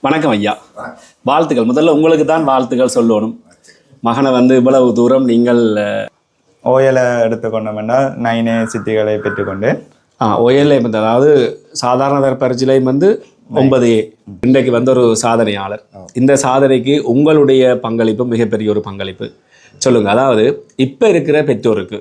வணக்கம் ஐயா. வாழ்த்துக்கள். முதல்ல உங்களுக்கு தான் வாழ்த்துக்கள் சொல்லணும். மகனை இவ்வளவு தூரம் நீங்கள் ஓயலை எடுத்துக்கொண்டோம்னா 9A சித்திகளை பெற்றுக்கொண்டு ஓயலை அதாவது சாதாரண பரீட்சையிலை 9A இன்றைக்கு ஒரு சாதனையாளர். இந்த சாதனைக்கு உங்களுடைய பங்களிப்பு மிகப்பெரிய ஒரு பங்களிப்பு. சொல்லுங்க. அதாவது இப்ப இருக்கிற பெற்றோருக்கு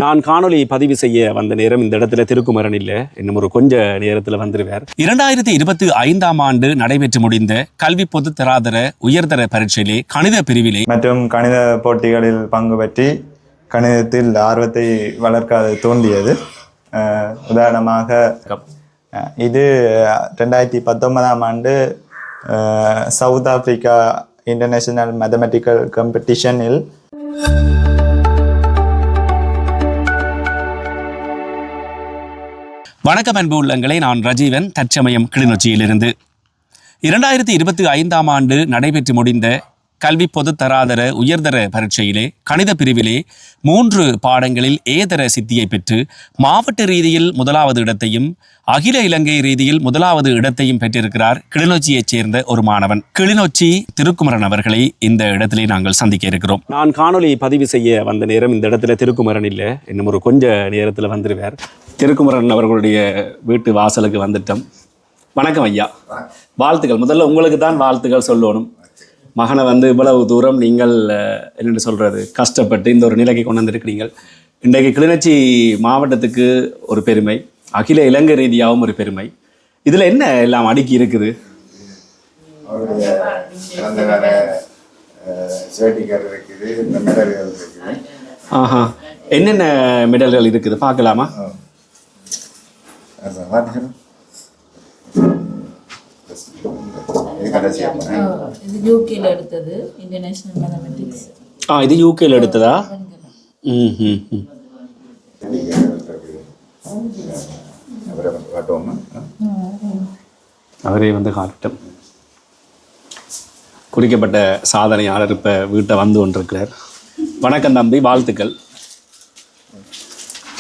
நான் காணொலி பதிவு செய்ய வந்த நேரம் இந்த இடத்துல திருக்குமரன் இல்லை, இன்னும் ஒரு கொஞ்ச நேரத்தில் வந்துருவார். 2025ஆம் ஆண்டு நடைபெற்று முடிந்த கல்வி பொது தராதர உயர்தர பரீட்சையிலே கணித பிரிவிலே மற்றும் கணித போட்டிகளில் பங்கு பற்றி கணிதத்தில் ஆர்வத்தை வளர்க்க தோன்றியது. உதாரணமாக இது 2019ஆம் ஆண்டு சவுத் ஆப்பிரிக்கா இன்டர்நேஷனல் மேத்தமெட்டிக்கல் காம்படிஷனில் வணக்கம் அன்பு உள்ளங்களே, நான் ரஜீவன், தற்சமயம் கிளிநொச்சியிலிருந்து. 2025ஆம் ஆண்டு நடைபெற்று முடிந்த கல்வி பொது தராதர உயர்தர பரீட்சையிலே கணித பிரிவிலே 3 பாடங்களில் ஏதர சித்தியை பெற்று மாவட்ட ரீதியில் 1வது இடத்தையும் அகில இலங்கை ரீதியில் 1வது இடத்தையும் பெற்றிருக்கிறார் கிளிநொச்சியைச் சேர்ந்த ஒரு மாணவன். கிளிநொச்சி திருக்குமரன் அவர்களை இந்த இடத்திலே நாங்கள் சந்திக்க இருக்கிறோம். நான் காணொலி பதிவு செய்ய வந்த நேரம் இந்த இடத்துல திருக்குமரன் இல்லை, இன்னும் ஒரு கொஞ்ச நேரத்தில் வந்துருவார். திருக்குமரன் அவர்களுடைய வீட்டு வாசலுக்கு வந்துட்டோம். வணக்கம் ஐயா. வாழ்த்துக்கள். முதல்ல உங்களுக்கு தான் வாழ்த்துக்கள் சொல்லணும். மகனை இவ்வளவு தூரம் நீங்கள் என்னென்னு சொல்கிறது கஷ்டப்பட்டு இந்த ஒரு நிலைக்கு கொண்டு வந்திருக்கிறீங்கள். இன்றைக்கு கிளிநொச்சி மாவட்டத்துக்கு ஒரு பெருமை, அகில இலங்கை ரீதியாகவும் ஒரு பெருமை. இதில் என்ன எல்லாம் அடுக்கி இருக்குது? ஆஹா, என்னென்ன மெடல்கள் இருக்குது பார்க்கலாமா? இது யூகேல எடுத்தது, இன்டர்நேஷனல் மேத்தமெட்டிக்ஸ். இது யூகேல எடுத்ததா? அவரே காட்டம். குறிக்கப்பட்ட சாதனையாளர் இப்ப வீட்டை கொண்டிருக்கிறார். வணக்கம் தம்பி, வாழ்த்துக்கள்.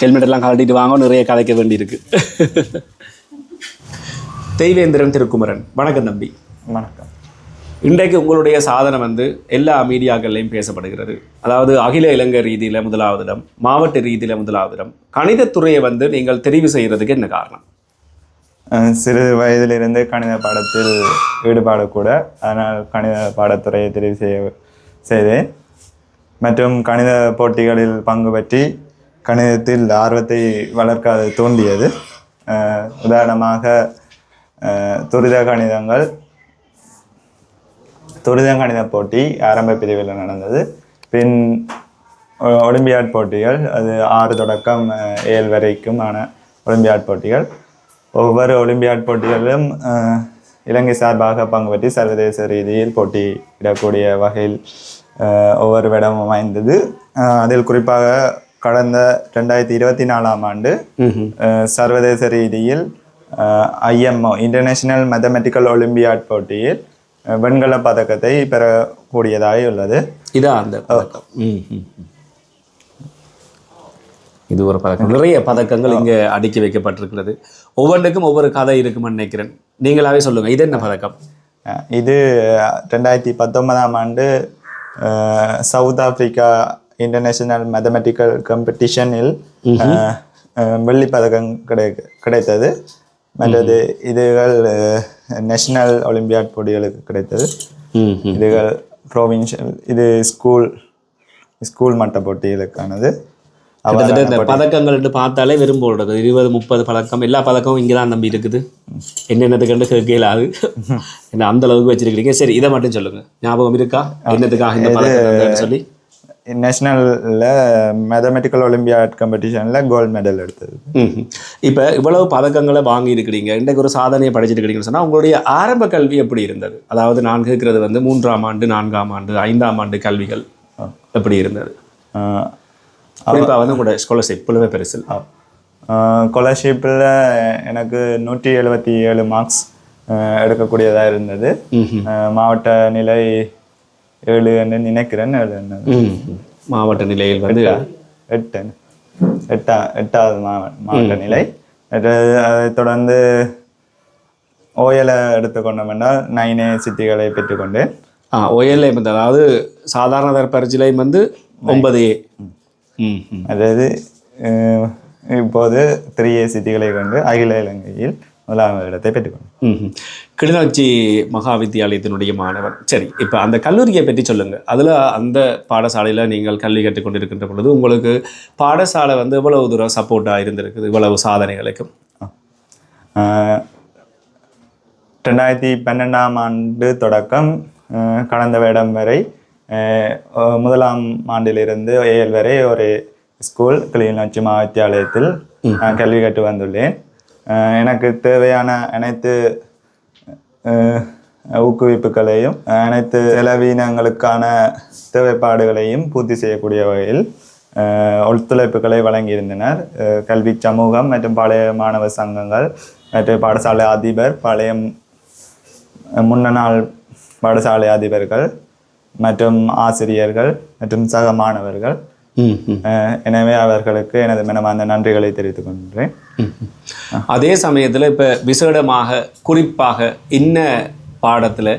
ஹெல்மெட் எல்லாம் கழட்டிட்டு வாங்க, நிறைய கதைக்க வேண்டியிருக்கு. தெய்வேந்திரன் திருக்குமரன், வணக்கம் தம்பி. வணக்கம். இன்றைக்கு உங்களுடைய சாதனை எல்லா மீடியாக்கள்லையும் பேசப்படுகிறது. அதாவது அகில இலங்கை ரீதியில் 1வது இடம், மாவட்ட ரீதியில் 1வது இடம். கணிதத்துறையை நீங்கள் தெரிவு செய்கிறதுக்கு என்ன காரணம்? சிறு வயதிலிருந்து கணித பாடத்தில் ஈடுபாடு கூட, அதனால் கணித பாடத்துறையை தெரிவு செய்தேன். மற்றும் கணித போட்டிகளில் பங்கு பற்றி கணிதத்தில் ஆர்வத்தை வளர்க்க தோன்றியது. உதாரணமாக துரித கணித போட்டி ஆரம்ப பிரிவில் நடந்தது. பின் ஒலிம்பியாட் போட்டிகள், அது 6 தொடக்கம் 7 வரைக்கும் ஆன ஒலிம்பியாட் போட்டிகள். ஒவ்வொரு ஒலிம்பியாட் போட்டிகளிலும் இலங்கை சார்பாக பங்கு பற்றி சர்வதேச ரீதியில் போட்டியிடக்கூடிய வகையில் ஒவ்வொரு இடமும் அமைந்தது. அதில் குறிப்பாக கடந்த 2024ஆம் ஆண்டு சர்வதேச ரீதியில் IMO இன்டர்நேஷனல் மேத்தமெட்டிக்கல் ஒலிம்பியாட் போட்டியில் வெண்கல பதக்கத்தை பெறக்கூடியதாக உள்ளது. இதான் அந்த பதக்கம். இது ஒரு பதக்கம். நிறைய பதக்கங்கள் இங்கே அடுக்கி வைக்கப்பட்டிருக்கிறது. ஒவ்வொன்றுக்கும் ஒவ்வொரு கதை இருக்குமென்னு நினைக்கிறேன். நீங்களாவே சொல்லுங்க, இது என்ன பதக்கம்? இது 2019ஆம் ஆண்டு சவுத் ஆப்பிரிக்கா இன்டர்நேஷனல் மேத்தமெட்டிக்கல் காம்படிஷனில் வெள்ளி பதக்கம் கிடைத்தது. மற்றது இதுகள் நேஷனல் ஒலிம்பியாட் போட்டிகளுக்கு கிடைத்தது. இதுகள் ப்ரோவின்ஷியல், இது ஸ்கூல் மட்ட போட்டிகளுக்கானது. இந்த பதக்கங்கள் பார்த்தாலே விரும்புறது 20-30 பதக்கம், எல்லா பதக்கமும் இங்கே தான் நம்பி இருக்குது. என்னென்னது கண்டு கேட்கலாது, என்ன அந்த அளவுக்கு வச்சிருக்கீங்க. சரி, இதை மட்டும் சொல்லுங்க, ஞாபகம் இருக்கா என்னதுக்காக இந்த பதக்கம் சொல்லி? நேஷனலில் மேத்தமெட்டிக்கல் ஒலிம்பியாட் காம்படிஷனில் கோல்டு மெடல் எடுத்தது. இப்போ இவ்வளவு பதக்கங்களை வாங்கி இருக்கிறீங்க, இன்றைக்கு ஒரு சாதனையை படிச்சிருக்கிறீங்கன்னு சொன்னால் உங்களுடைய ஆரம்ப கல்வி எப்படி இருந்தது? அதாவது நான் கேட்குறது 3ஆம் ஆண்டு 4ஆம் ஆண்டு 5ஆம் ஆண்டு கல்விகள் எப்படி இருந்தது? குறிப்பாக கூட ஸ்காலர்ஷிப் புலவை பரிசில். ஸ்காலர்ஷிப்பில் எனக்கு 177 மார்க்ஸ் எடுக்கக்கூடியதாக இருந்தது. மாவட்ட நிலை 7 என்று நினைக்கிறேன். மாவட்ட நிலையில் 8வது மாவட்ட நிலை. அதை தொடர்ந்து ஓயலை எடுத்துக்கொண்டோம்னா 9A சித்திகளை பெற்றுக்கொண்டேன். OLA வந்து அதாவது சாதாரண தர பரீட்சையிலையும் வந்து 9A. அதாவது இப்போது 3A சித்திகளை கொண்டு அகில இலங்கையில் முதலாவது இடத்தை பெற்றுக்கொண்டேன். கிளிநொச்சி மகா வித்தியாலயத்தினுடைய மாணவன். சரி, இப்போ அந்த கல்லூரியை பற்றி சொல்லுங்கள். அதில் அந்த பாடசாலையில் நீங்கள் கல்வி கற்றுக்கொண்டிருக்கின்ற பொழுது உங்களுக்கு பாடசாலை வந்து எவ்வளவு தூரம் சப்போர்ட்டாக இருந்திருக்குது இவ்வளவு சாதனைகளுக்கும்? 2012ஆம் ஆண்டு தொடக்கம் கடந்த வருடம் வரை முதலாம் ஆண்டிலிருந்து ஏழு வரை ஒரு ஸ்கூல் கிளிநொச்சி மகா வித்தியாலயத்தில் நான் கல்வி கற்று வந்துள்ளேன். எனக்கு தேவையான அனைத்து ஊக்குவிப்புகளையும் அனைத்து செலவினங்களுக்கான தேவைப்பாடுகளையும் பூர்த்தி செய்யக்கூடிய வகையில் ஒத்துழைப்புகளை வழங்கியிருந்தனர். கல்வி சமூகம் மற்றும் பழைய மாணவ சங்கங்கள் மற்றும் பாடசாலை அதிபர், பழைய முன்னாள் பாடசாலை அதிபர்கள் மற்றும் ஆசிரியர்கள் மற்றும் சக மாணவர்கள். எனவே அவர்களுக்கு எனது மனமார்ந்த நன்றிகளை தெரிவித்துக் கொள்கிறேன். அதே சமயத்தில் இப்போ விசேடமாக குறிப்பாக இன்ன பாடத்தில்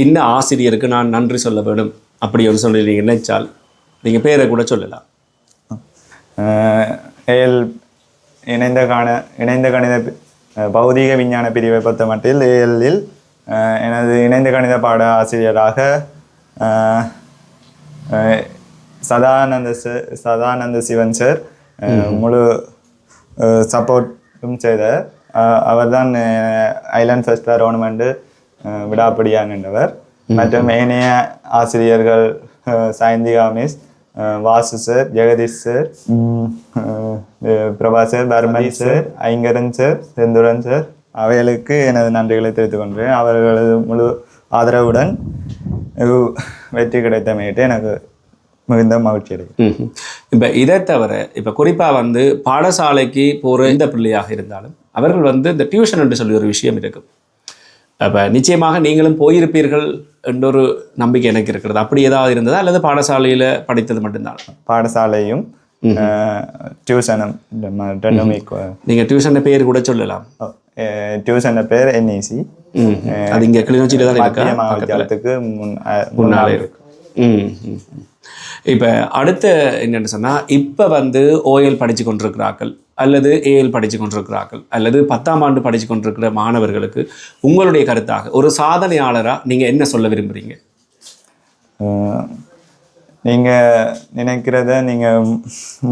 இன்ன ஆசிரியருக்கு நான் நன்றி சொல்ல வேண்டும் அப்படி ஒரு சொல்லி நீங்கள் நினைச்சால் நீங்கள் பேரை கூட சொல்லலாம். ஏஎல் இணைந்த கணித பௌதீக விஞ்ஞான பிரிவை பொறுத்த மட்டில் ஏஎல்லில் எனது இணைந்த கணித பாட ஆசிரியராக சதானந்த சிவன் சார் முழு சப்போர்ட்டும் செய்தார். அவர்தான் ஐலாண்ட் ஃபர்ஸ்ட் டோர்னமெண்ட்டு விடாப்படியானவர். மற்றும் ஏனைய ஆசிரியர்கள் Sayanthika miss, Vasu sir, Jagadeesh sir, Prabha sir, Parmathi sir, Aingaran sir, Senthuran sir, அவைகளுக்கு எனது நன்றிகளை தெரிவித்துக் கொண்டேன். அவர்களது முழு ஆதரவுடன் வெற்றி கிடைத்தமையிட்டு எனக்கு மிகுந்த மகிழ்ச்சி அடையும். இப்போ இதை தவிர இப்போ குறிப்பாக வந்து பாடசாலைக்கு போகிற எந்த பிள்ளையாக இருந்தாலும் அவர்கள் வந்து இந்த டியூஷன் என்று சொல்லி ஒரு விஷயம் இருக்கும். அப்போ நிச்சயமாக நீங்களும் போயிருப்பீர்கள் என்ற ஒரு நம்பிக்கை எனக்கு இருக்கிறது. அப்படி ஏதாவது இருந்ததா அல்லது பாடசாலையில் படித்தது மட்டும்தான்? பாடசாலையும் டியூஷனும் நீங்கள் டியூஷனை பேர் கூட சொல்லலாம். டியூஷன் பேர் NEC. அது இங்கே கிளிநொச்சியில் தான் இருக்கா? மாவட்டத்துக்கு முன்னாலே இருக்கு. இப்போ அடுத்த என்னென்னு சொன்னால் இப்போ வந்து OL படித்து கொண்டிருக்கிறார்கள் அல்லது AL படித்து கொண்டிருக்கிறார்கள் அல்லது 10ஆம் ஆண்டு படித்து கொண்டிருக்கிற மாணவர்களுக்கு உங்களுடைய கருத்தாக ஒரு சாதனையாளராக நீங்கள் என்ன சொல்ல விரும்புகிறீங்க? நீங்கள் நினைக்கிறத நீங்கள்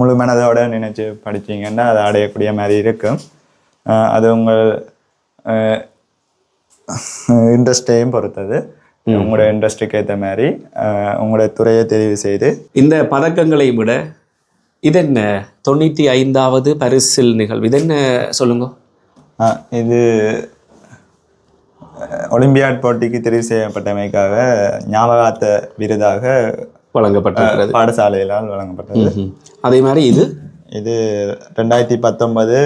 முழு மனதோடு நினைச்சு படித்தீங்கன்னா அதை அடையக்கூடிய மாதிரி இருக்கும். அது உங்கள் இன்ட்ரெஸ்டையும் பொறுத்தது. உங்களோட இன்ட்ரெஸ்ட்டுக்கு ஏற்ற மாதிரி உங்களோட துறையை தெரிவு செய்து இந்த பதக்கங்களை விட இது என்ன 95வது பரிசில் நிகழ்வு, இது என்ன சொல்லுங்க? இது ஒலிம்பியாட் போட்டிக்கு தெரிவு செய்யப்பட்டமைக்காக ஞாபகார்த்த விருதாக வழங்கப்பட்டிருக்கிறது, பாடசாலையிலால் வழங்கப்பட்டது. அதே மாதிரி இது 2019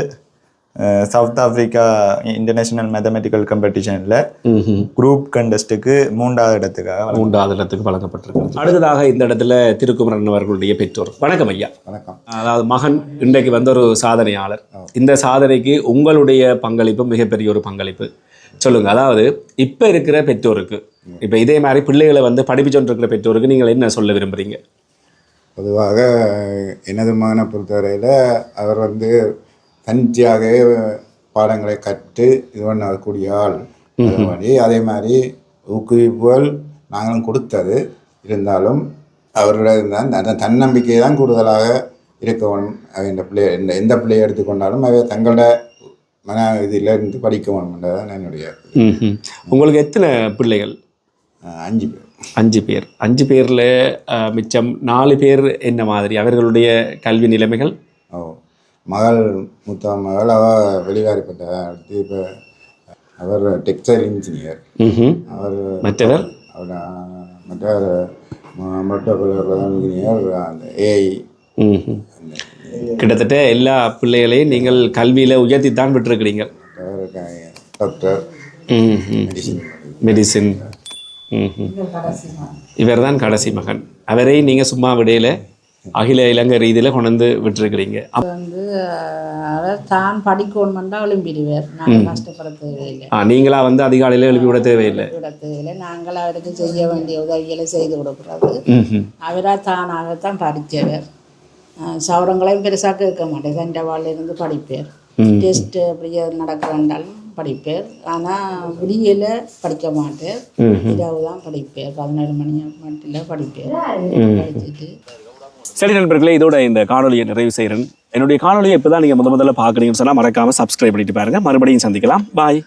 சவுத் ஆப்பிரிக்கா இன்டர்நேஷனல் மேத்தமெட்டிக்கல் காம்படிஷனில் குரூப் கண்டஸ்ட்டுக்கு 3வது இடத்துக்கு வழங்கப்பட்டிருக்கு. அடுத்ததாக இந்த இடத்துல திருக்குமரன் அவர்களுடைய பெற்றோர். வணக்கம் ஐயா. வணக்கம். அதாவது மகன் இன்றைக்கு வந்த ஒரு சாதனையாளர். இந்த சாதனைக்கு உங்களுடைய பங்களிப்பு மிகப்பெரிய ஒரு பங்களிப்பு. சொல்லுங்க, அதாவது இப்போ இருக்கிற பெற்றோருக்கு, இப்போ இதே மாதிரி பிள்ளைகளை வந்து படிப்பிச்சொன்றிருக்கிற பெற்றோருக்கு நீங்கள் என்ன சொல்ல விரும்புகிறீங்க? பொதுவாக எனது மகனை பொறுத்தவரையில் அவர் வந்து தனிச்சையாகவே பாடங்களை கற்று இது பண்ணக்கூடிய ஆள். அதே மாதிரி ஊக்குவிப்புகள் நாங்களும் கொடுத்தது இருந்தாலும் அவர்களோட அந்த தன்னம்பிக்கை தான் கூடுதலாக இருக்க வேணும். இந்த பிள்ளைய எந்த பிள்ளையை எடுத்துக்கொண்டாலும் அவை தங்களோட மன இதில் இருந்து படிக்க வேணும்ன்றதான் என்னுடைய. உங்களுக்கு எத்தனை பிள்ளைகள்? 5 பேர். 5 பேர். 5 பேரில் மிச்சம் 4 பேர் என்ன மாதிரி அவர்களுடைய கல்வி நிலைமைகள்? மகள், மூத்த மகள் அவள் வெளிவாரிப்பட்ட அடுத்து இப்போ அவர் டெக்ஸ்டைல் இன்ஜினியர். அவர் மற்றவர் இன்ஜினியர், அந்த AI. கிட்டத்தட்ட எல்லா பிள்ளைகளையும் நீங்கள் கல்வியில் உயர்த்தித்தான் விட்டுருக்கிறீங்க. Doctor, medicine. இவர் தான் கடைசி மகன். அவரை நீங்கள் சும்மா விடையில் அகில இலங்கை ரீதியில் கொண்டு வந்து விட்டுருக்கிறீங்க. வந்து அவர் தான் படிக்கணுமெண்டா எழும்பிடுவார். நாங்கள் கஷ்டப்பட தேவையில்லை. நீங்களா வந்து அதிகாலையில் எழுப்பி விட தேவையில்லை. விட தேவையில்லை. நாங்கள் அவருக்கு செய்ய வேண்டிய உதவிகளை செய்து கொடுக்குறது. அவராக தானாகத்தான் படித்தவர். சவரங்களையும் பெருசாக கேட்க மாட்டேன். சண்டவாளிலிருந்து படிப்பார். டெஸ்ட்டு அப்படியே நடக்கிறாண்டாலும் படிப்பார். ஆனால் விடியல படிக்க மாட்டார். இரவு தான் படிப்பார். 17 மணி மட்டும் படிப்பார். படிச்சுட்டு சரி நண்பர்களே, இதோட இந்த காணொலியை நிறைவு செய்கிறேன். என்னுடைய காணொலியை இப்போ தான் நீங்கள் முதல்ல பார்க்குறீங்கன்னு சொன்னால் மறக்காமல் சப்ஸ்கிரைப் பண்ணிட்டு பாருங்கள். மறுபடியும் சந்திக்கலாம். பாய்.